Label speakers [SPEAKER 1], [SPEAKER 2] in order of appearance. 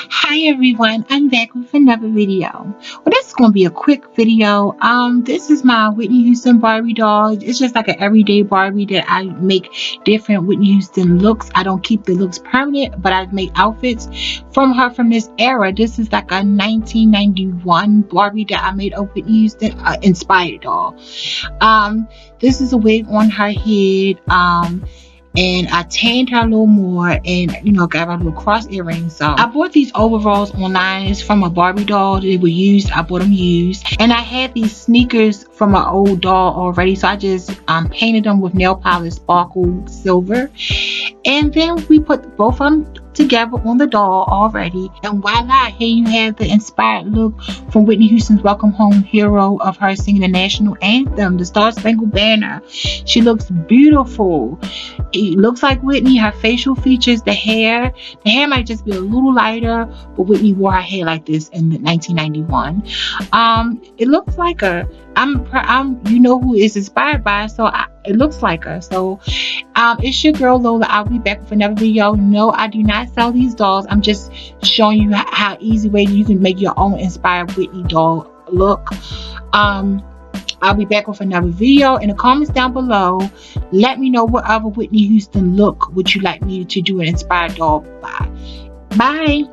[SPEAKER 1] Hi everyone, I'm back with another video. Well, this is going to be a quick video. This is my Whitney Houston Barbie doll. It's just like an everyday Barbie that I make different Whitney Houston looks. I don't keep the looks permanent, but I make outfits from her from this era. This is like a 1991 Barbie that I made a Whitney Houston inspired doll. This is a wig on her head. And I tanned her a little more and got her a little cross earrings. So I bought these overalls online. It's from a Barbie doll. They were used. I bought them used, and I had these sneakers from an old doll already, so I just painted them with nail polish sparkle silver, and then we put both of them together on the doll already, and voila, here you have the inspired look from Whitney Houston's Welcome Home Hero of her singing the national anthem, the Star Spangled Banner. She looks beautiful. It looks like Whitney. Her facial features, the hair might just be a little lighter, but Whitney wore her hair like this in 1991. It looks like her. I'm who is inspired by, so it looks like her. So it's your girl Lola. I'll be back with another video. No, I do not sell these dolls. I'm just showing you how easy way you can make your own inspired Whitney doll look. I'll be back with another video. In the comments down below, let me know what other Whitney Houston look would you like me to do an inspired doll by. Bye.